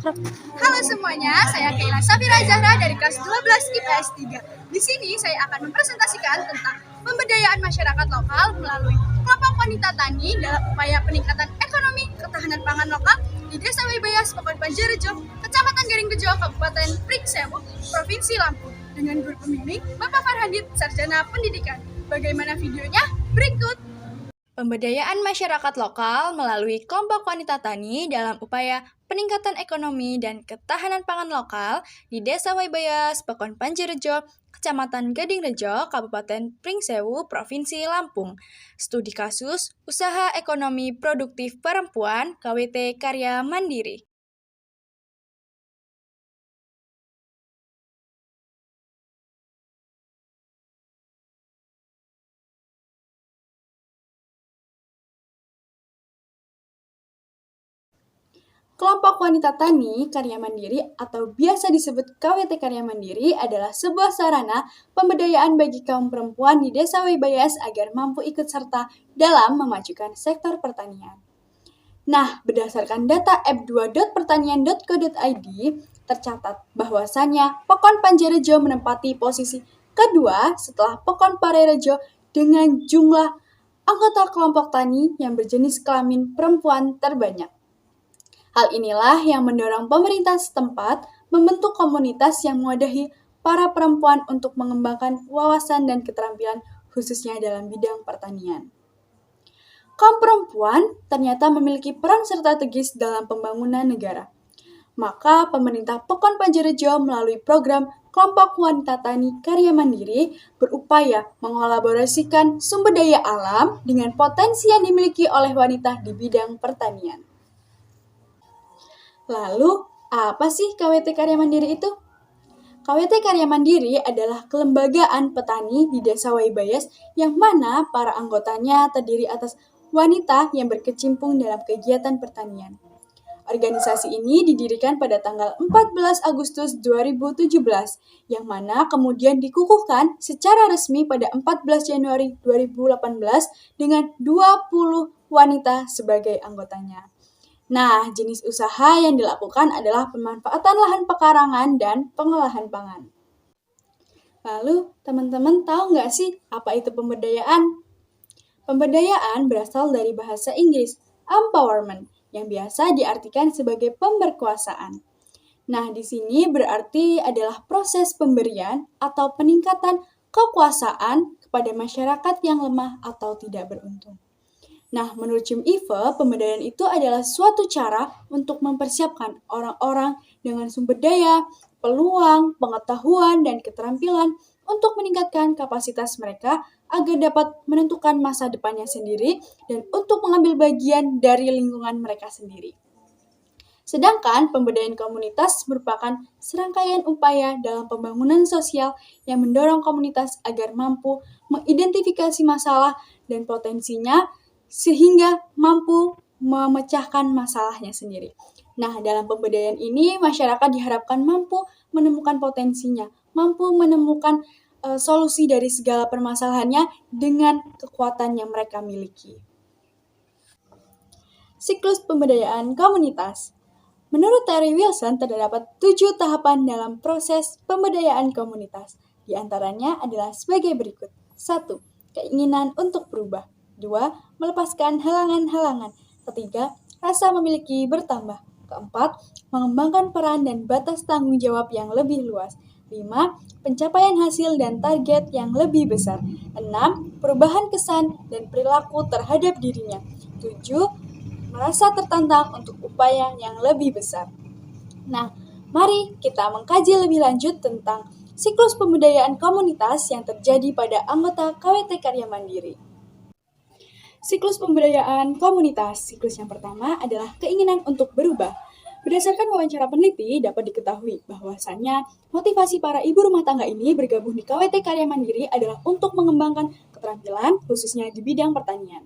Halo semuanya, saya Kaila Safira Zahra dari kelas 12 IPS 3. Di sini saya akan mempresentasikan tentang pemberdayaan masyarakat lokal melalui kelompok wanita tani dalam upaya peningkatan ekonomi ketahanan pangan lokal di Desa Wibayas, Pokon Panjarejo, Kecamatan Garingrejo, Kabupaten Pringsewu, Provinsi Lampung, dengan guru pembimbing Bapak Farhandit, Sarjana Pendidikan. Bagaimana videonya? Berikut. Pemberdayaan masyarakat lokal melalui kelompok wanita tani dalam upaya peningkatan ekonomi dan ketahanan pangan lokal di Desa Wibayas, Pokon Panjarejo, Kecamatan Gadingrejo, Kabupaten Pringsewu, Provinsi Lampung. Studi kasus Usaha Ekonomi Produktif Perempuan KWT Karya Mandiri. Kelompok Wanita Tani Karya Mandiri atau biasa disebut KWT Karya Mandiri adalah sebuah sarana pemberdayaan bagi kaum perempuan di Desa Wibayas agar mampu ikut serta dalam memajukan sektor pertanian. Nah, berdasarkan data f2.pertanian.co.id, tercatat bahwasannya Pokon Panjarejo menempati posisi kedua setelah Pokon Parerejo dengan jumlah anggota kelompok tani yang berjenis kelamin perempuan terbanyak. Hal inilah yang mendorong pemerintah setempat membentuk komunitas yang mewadahi para perempuan untuk mengembangkan wawasan dan keterampilan khususnya dalam bidang pertanian. Kaum perempuan ternyata memiliki peran strategis dalam pembangunan negara. Maka pemerintah Pokon Panjarejo melalui program Kelompok Wanita Tani Karya Mandiri berupaya mengolaborasikan sumber daya alam dengan potensi yang dimiliki oleh wanita di bidang pertanian. Lalu, apa sih KWT Karya Mandiri itu? KWT Karya Mandiri adalah kelembagaan petani di Desa Wibayas yang mana para anggotanya terdiri atas wanita yang berkecimpung dalam kegiatan pertanian. Organisasi ini didirikan pada tanggal 14 Agustus 2017, yang mana kemudian dikukuhkan secara resmi pada 14 Januari 2018 dengan 20 wanita sebagai anggotanya. Nah, jenis usaha yang dilakukan adalah pemanfaatan lahan pekarangan dan pengolahan pangan. Lalu, teman-teman tahu nggak sih apa itu pemberdayaan? Pemberdayaan berasal dari bahasa Inggris, empowerment, yang biasa diartikan sebagai pemberkuasaan. Nah, di sini berarti adalah proses pemberian atau peningkatan kekuasaan kepada masyarakat yang lemah atau tidak beruntung. Nah, menurut Jim Eve, pemberdayaan itu adalah suatu cara untuk mempersiapkan orang-orang dengan sumber daya, peluang, pengetahuan, dan keterampilan untuk meningkatkan kapasitas mereka agar dapat menentukan masa depannya sendiri dan untuk mengambil bagian dari lingkungan mereka sendiri. Sedangkan pemberdayaan komunitas merupakan serangkaian upaya dalam pembangunan sosial yang mendorong komunitas agar mampu mengidentifikasi masalah dan potensinya sehingga mampu memecahkan masalahnya sendiri. Nah, dalam pemberdayaan ini, masyarakat diharapkan mampu menemukan potensinya, mampu menemukan solusi dari segala permasalahannya dengan kekuatan yang mereka miliki. Siklus pemberdayaan komunitas. Menurut Terry Wilson, terdapat 7 tahapan dalam proses pemberdayaan komunitas. Di antaranya adalah sebagai berikut. 1. Keinginan untuk berubah. 2. Melepaskan halangan-halangan. 3. Rasa memiliki bertambah. 4. Mengembangkan peran dan batas tanggung jawab yang lebih luas. 5. Pencapaian hasil dan target yang lebih besar. 6. Perubahan kesan dan perilaku terhadap dirinya. 7. Merasa tertantang untuk upaya yang lebih besar. Nah, mari kita mengkaji lebih lanjut tentang siklus pemberdayaan komunitas yang terjadi pada anggota KWT Karya Mandiri. Siklus pemberdayaan komunitas. Siklus yang pertama adalah keinginan untuk berubah. Berdasarkan wawancara peneliti, dapat diketahui bahwasannya motivasi para ibu rumah tangga ini bergabung di KWT Karya Mandiri adalah untuk mengembangkan keterampilan khususnya di bidang pertanian.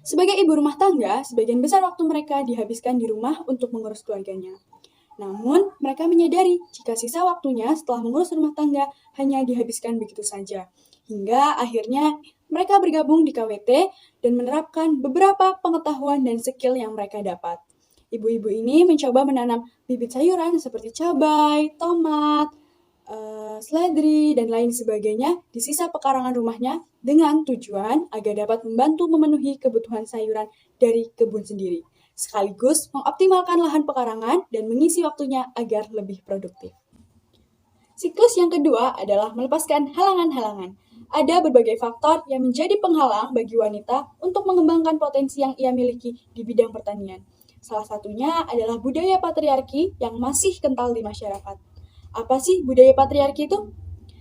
Sebagai ibu rumah tangga, sebagian besar waktu mereka dihabiskan di rumah untuk mengurus keluarganya. Namun, mereka menyadari jika sisa waktunya setelah mengurus rumah tangga hanya dihabiskan begitu saja. Hingga akhirnya mereka bergabung di KWT dan menerapkan beberapa pengetahuan dan skill yang mereka dapat. Ibu-ibu ini mencoba menanam bibit sayuran seperti cabai, tomat, seledri, dan lain sebagainya di sisa pekarangan rumahnya dengan tujuan agar dapat membantu memenuhi kebutuhan sayuran dari kebun sendiri, sekaligus mengoptimalkan lahan pekarangan dan mengisi waktunya agar lebih produktif. Siklus yang kedua adalah melepaskan halangan-halangan. Ada berbagai faktor yang menjadi penghalang bagi wanita untuk mengembangkan potensi yang ia miliki di bidang pertanian. Salah satunya adalah budaya patriarki yang masih kental di masyarakat. Apa sih budaya patriarki itu?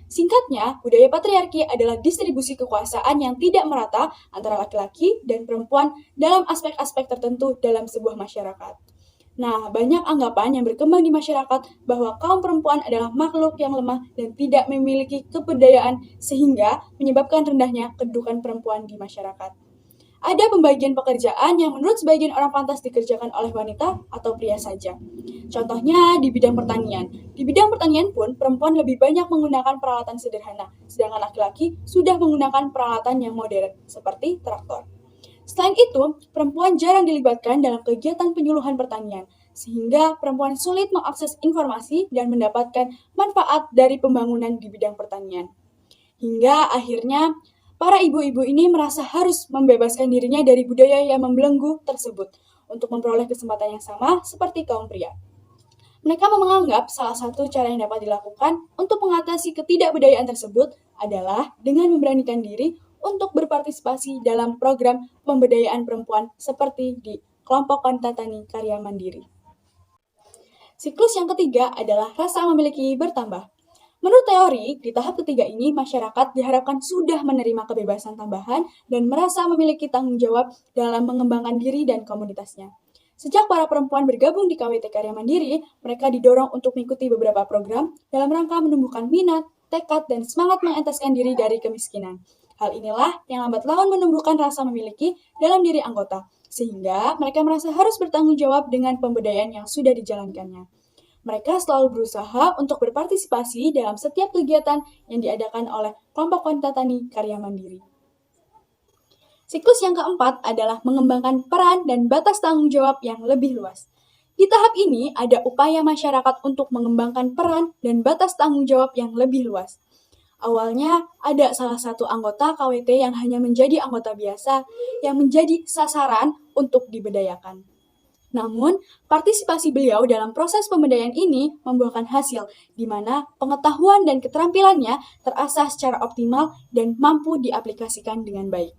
Singkatnya, budaya patriarki adalah distribusi kekuasaan yang tidak merata antara laki-laki dan perempuan dalam aspek-aspek tertentu dalam sebuah masyarakat. Nah, banyak anggapan yang berkembang di masyarakat bahwa kaum perempuan adalah makhluk yang lemah dan tidak memiliki keberdayaan sehingga menyebabkan rendahnya kedudukan perempuan di masyarakat. Ada pembagian pekerjaan yang menurut sebagian orang pantas dikerjakan oleh wanita atau pria saja. Contohnya di bidang pertanian. Di bidang pertanian pun perempuan lebih banyak menggunakan peralatan sederhana, sedangkan laki-laki sudah menggunakan peralatan yang modern seperti traktor. Selain itu, perempuan jarang dilibatkan dalam kegiatan penyuluhan pertanian, sehingga perempuan sulit mengakses informasi dan mendapatkan manfaat dari pembangunan di bidang pertanian. Hingga akhirnya, para ibu-ibu ini merasa harus membebaskan dirinya dari budaya yang membelenggu tersebut untuk memperoleh kesempatan yang sama seperti kaum pria. Mereka menganggap salah satu cara yang dapat dilakukan untuk mengatasi ketidakbudayaan tersebut adalah dengan memberanikan diri untuk berpartisipasi dalam program pemberdayaan perempuan seperti di kelompok wanita tani karya mandiri. Siklus yang ketiga adalah rasa memiliki bertambah. Menurut teori, di tahap ketiga ini masyarakat diharapkan sudah menerima kebebasan tambahan dan merasa memiliki tanggung jawab dalam mengembangkan diri dan komunitasnya. Sejak para perempuan bergabung di KWT Karya Mandiri, mereka didorong untuk mengikuti beberapa program dalam rangka menumbuhkan minat, tekad, dan semangat mengentaskan diri dari kemiskinan. Hal inilah yang lambat laun menumbuhkan rasa memiliki dalam diri anggota, sehingga mereka merasa harus bertanggung jawab dengan pemberdayaan yang sudah dijalankannya. Mereka selalu berusaha untuk berpartisipasi dalam setiap kegiatan yang diadakan oleh kelompok wanita tani karya mandiri. Siklus yang keempat adalah mengembangkan peran dan batas tanggung jawab yang lebih luas. Di tahap ini ada upaya masyarakat untuk mengembangkan peran dan batas tanggung jawab yang lebih luas. Awalnya ada salah satu anggota KWT yang hanya menjadi anggota biasa yang menjadi sasaran untuk diberdayakan. Namun, partisipasi beliau dalam proses pemberdayaan ini membuahkan hasil, di mana pengetahuan dan keterampilannya terasah secara optimal dan mampu diaplikasikan dengan baik.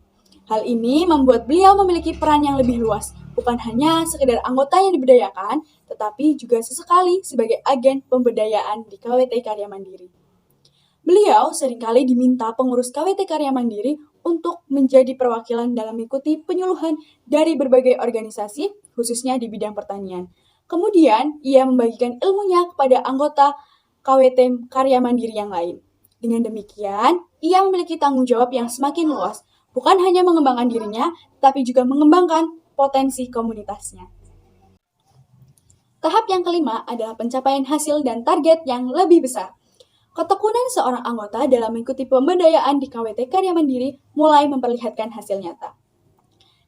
Hal ini membuat beliau memiliki peran yang lebih luas, bukan hanya sekedar anggota yang diberdayakan, tetapi juga sesekali sebagai agen pemberdayaan di KWT Karya Mandiri. Beliau seringkali diminta pengurus KWT Karya Mandiri untuk menjadi perwakilan dalam mengikuti penyuluhan dari berbagai organisasi, khususnya di bidang pertanian. Kemudian, ia membagikan ilmunya kepada anggota KWT Karya Mandiri yang lain. Dengan demikian, ia memiliki tanggung jawab yang semakin luas, bukan hanya mengembangkan dirinya, tetapi juga mengembangkan potensi komunitasnya. Tahap yang kelima adalah pencapaian hasil dan target yang lebih besar. Ketekunan seorang anggota dalam mengikuti pemberdayaan di KWT Karya Mandiri mulai memperlihatkan hasil nyata.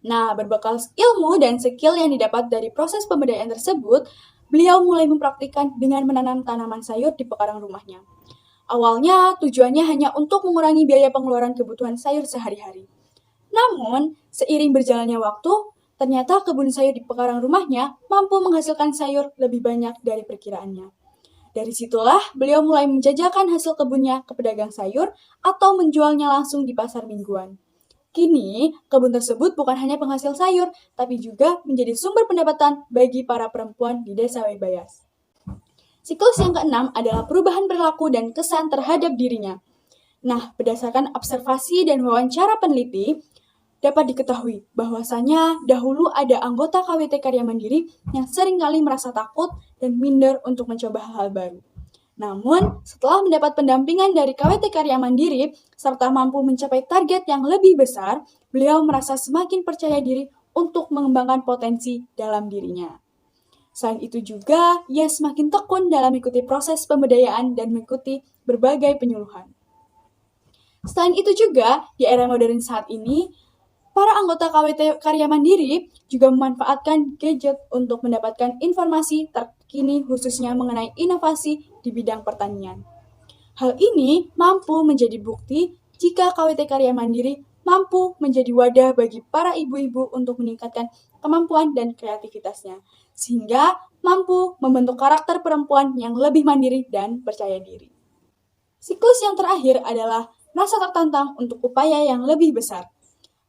Nah, berbekal ilmu dan skill yang didapat dari proses pemberdayaan tersebut, beliau mulai mempraktikkan dengan menanam tanaman sayur di pekarangan rumahnya. Awalnya, tujuannya hanya untuk mengurangi biaya pengeluaran kebutuhan sayur sehari-hari. Namun, seiring berjalannya waktu, ternyata kebun sayur di pekarangan rumahnya mampu menghasilkan sayur lebih banyak dari perkiraannya. Dari situlah beliau mulai menjajakan hasil kebunnya ke pedagang sayur atau menjualnya langsung di pasar mingguan. Kini, kebun tersebut bukan hanya penghasil sayur, tapi juga menjadi sumber pendapatan bagi para perempuan di Desa Waibayas. Siklus yang keenam adalah perubahan perilaku dan kesan terhadap dirinya. Nah, berdasarkan observasi dan wawancara peneliti, dapat diketahui bahwasanya dahulu ada anggota KWT Karya Mandiri yang seringkali merasa takut dan minder untuk mencoba hal-hal baru. Namun, setelah mendapat pendampingan dari KWT Karya Mandiri serta mampu mencapai target yang lebih besar, beliau merasa semakin percaya diri untuk mengembangkan potensi dalam dirinya. Selain itu juga, ia semakin tekun dalam mengikuti proses pemberdayaan dan mengikuti berbagai penyuluhan. Selain itu juga, di era modern saat ini, Para anggota KWT Karya Mandiri juga memanfaatkan gadget untuk mendapatkan informasi terkini khususnya mengenai inovasi di bidang pertanian. Hal ini mampu menjadi bukti jika KWT Karya Mandiri mampu menjadi wadah bagi para ibu-ibu untuk meningkatkan kemampuan dan kreativitasnya, sehingga mampu membentuk karakter perempuan yang lebih mandiri dan percaya diri. Siklus yang terakhir adalah rasa tertantang untuk upaya yang lebih besar.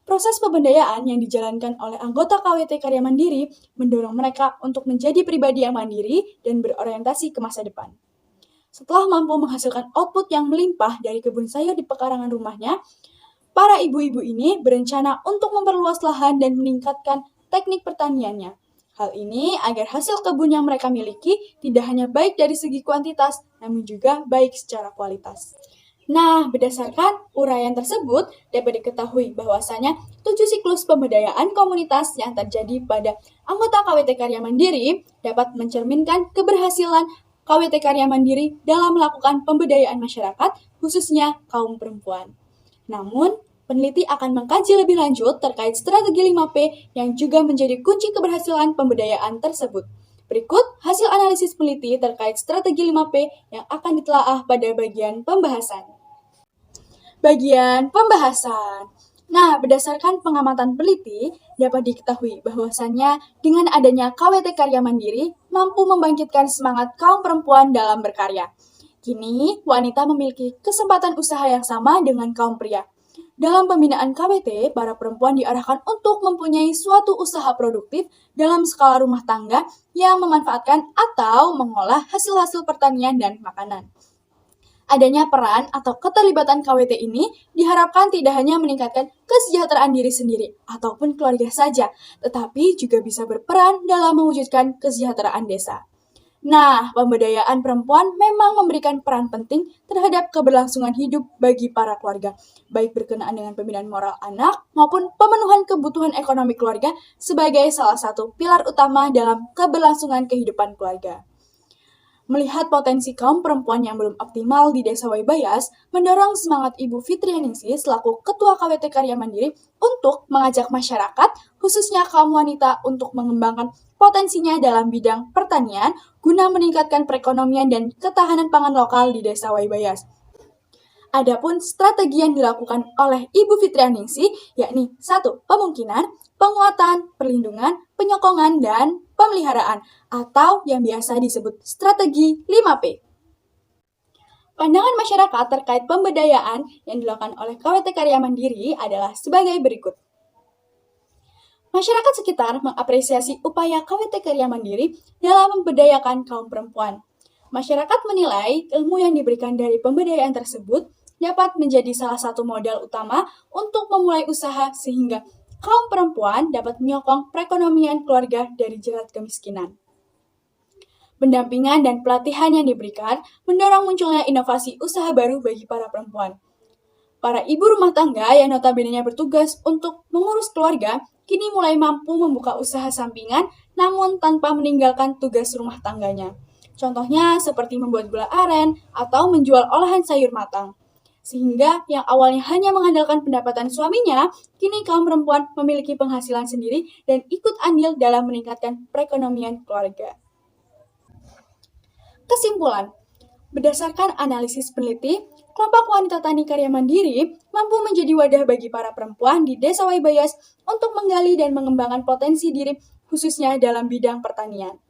Proses pemberdayaan yang dijalankan oleh anggota KWT Karya Mandiri mendorong mereka untuk menjadi pribadi yang mandiri dan berorientasi ke masa depan. Setelah mampu menghasilkan output yang melimpah dari kebun sayur di pekarangan rumahnya, para ibu-ibu ini berencana untuk memperluas lahan dan meningkatkan teknik pertaniannya. Hal ini agar hasil kebun yang mereka miliki tidak hanya baik dari segi kuantitas, namun juga baik secara kualitas. Nah, berdasarkan uraian tersebut, dapat diketahui bahwasanya 7 siklus pemberdayaan komunitas yang terjadi pada anggota KWT Karya Mandiri dapat mencerminkan keberhasilan KWT Karya Mandiri dalam melakukan pemberdayaan masyarakat, khususnya kaum perempuan. Namun, peneliti akan mengkaji lebih lanjut terkait strategi 5P yang juga menjadi kunci keberhasilan pemberdayaan tersebut. Berikut hasil analisis peneliti terkait strategi 5P yang akan ditelaah pada bagian pembahasan. Bagian pembahasan. Nah, berdasarkan pengamatan peneliti, dapat diketahui bahwasannya dengan adanya KWT Karya Mandiri mampu membangkitkan semangat kaum perempuan dalam berkarya. Kini, wanita memiliki kesempatan usaha yang sama dengan kaum pria. Dalam pembinaan KWT, para perempuan diarahkan untuk mempunyai suatu usaha produktif dalam skala rumah tangga yang memanfaatkan atau mengolah hasil-hasil pertanian dan makanan. Adanya peran atau keterlibatan KWT ini diharapkan tidak hanya meningkatkan kesejahteraan diri sendiri ataupun keluarga saja, tetapi juga bisa berperan dalam mewujudkan kesejahteraan desa. Nah, pemberdayaan perempuan memang memberikan peran penting terhadap keberlangsungan hidup bagi para keluarga, baik berkenaan dengan pembinaan moral anak maupun pemenuhan kebutuhan ekonomi keluarga sebagai salah satu pilar utama dalam keberlangsungan kehidupan keluarga. Melihat potensi kaum perempuan yang belum optimal di Desa Waibayas, mendorong semangat Ibu Fitrianingsih selaku Ketua KWT Karya Mandiri untuk mengajak masyarakat, khususnya kaum wanita, untuk mengembangkan potensinya dalam bidang pertanian guna meningkatkan perekonomian dan ketahanan pangan lokal di Desa Waibayas. Adapun strategi yang dilakukan oleh Ibu Fitrianingsih yakni 1. Pemungkinan, penguatan, perlindungan, penyokongan, dan pemeliharaan atau yang biasa disebut strategi 5P. Pandangan masyarakat terkait pemberdayaan yang dilakukan oleh KWT Karya Mandiri adalah sebagai berikut. Masyarakat sekitar mengapresiasi upaya KWT Karya Mandiri dalam memberdayakan kaum perempuan. Masyarakat menilai ilmu yang diberikan dari pemberdayaan tersebut dapat menjadi salah satu modal utama untuk memulai usaha sehingga kaum perempuan dapat menyokong perekonomian keluarga dari jerat kemiskinan. Pendampingan dan pelatihan yang diberikan mendorong munculnya inovasi usaha baru bagi para perempuan. Para ibu rumah tangga yang notabene bertugas untuk mengurus keluarga kini mulai mampu membuka usaha sampingan namun tanpa meninggalkan tugas rumah tangganya. Contohnya seperti membuat gula aren atau menjual olahan sayur matang. Sehingga yang awalnya hanya mengandalkan pendapatan suaminya, kini kaum perempuan memiliki penghasilan sendiri dan ikut andil dalam meningkatkan perekonomian keluarga. Kesimpulan, berdasarkan analisis peneliti, kelompok wanita tani karya mandiri mampu menjadi wadah bagi para perempuan di Desa Waibayas untuk menggali dan mengembangkan potensi diri khususnya dalam bidang pertanian.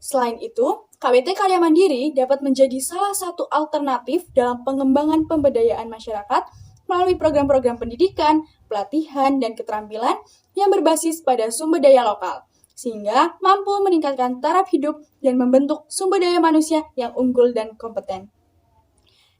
Selain itu, KWT Karya Mandiri dapat menjadi salah satu alternatif dalam pengembangan pemberdayaan masyarakat melalui program-program pendidikan, pelatihan, dan keterampilan yang berbasis pada sumber daya lokal, sehingga mampu meningkatkan taraf hidup dan membentuk sumber daya manusia yang unggul dan kompeten.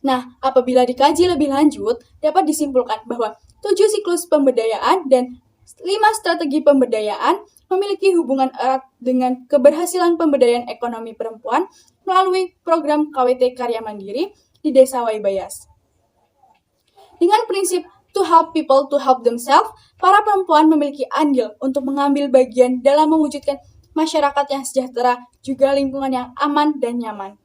Nah, apabila dikaji lebih lanjut, dapat disimpulkan bahwa 7 siklus pemberdayaan dan 5 strategi pemberdayaan memiliki hubungan erat dengan keberhasilan pemberdayaan ekonomi perempuan melalui program KWT Karya Mandiri di Desa Waibayas. Dengan prinsip to help people to help themselves, para perempuan memiliki andil untuk mengambil bagian dalam mewujudkan masyarakat yang sejahtera, juga lingkungan yang aman dan nyaman.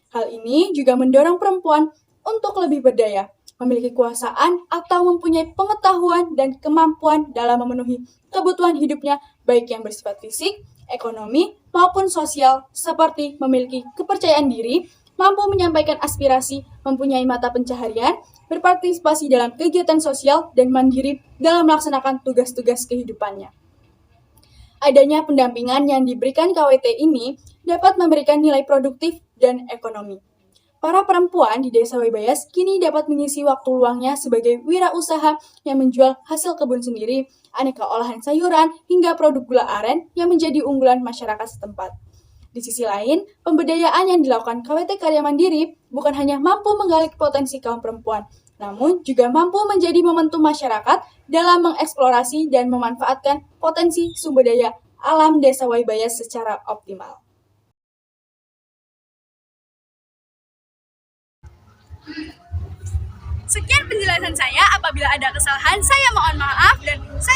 Hal ini juga mendorong perempuan untuk lebih berdaya, memiliki kekuasaan atau mempunyai pengetahuan dan kemampuan dalam memenuhi kebutuhan hidupnya baik yang bersifat fisik, ekonomi, maupun sosial, seperti memiliki kepercayaan diri, mampu menyampaikan aspirasi, mempunyai mata pencaharian, berpartisipasi dalam kegiatan sosial, dan mandiri dalam melaksanakan tugas-tugas kehidupannya. Adanya pendampingan yang diberikan KWT ini dapat memberikan nilai produktif dan ekonomi. Para perempuan di Desa Waibayas kini dapat mengisi waktu luangnya sebagai wirausaha yang menjual hasil kebun sendiri, aneka olahan sayuran, hingga produk gula aren yang menjadi unggulan masyarakat setempat. Di sisi lain, pemberdayaan yang dilakukan KWT Karya Mandiri bukan hanya mampu menggali potensi kaum perempuan, namun juga mampu menjadi momentum masyarakat dalam mengeksplorasi dan memanfaatkan potensi sumber daya alam Desa Waibayas secara optimal. Sekian penjelasan saya. Apabila ada kesalahan, saya mohon maaf dan saya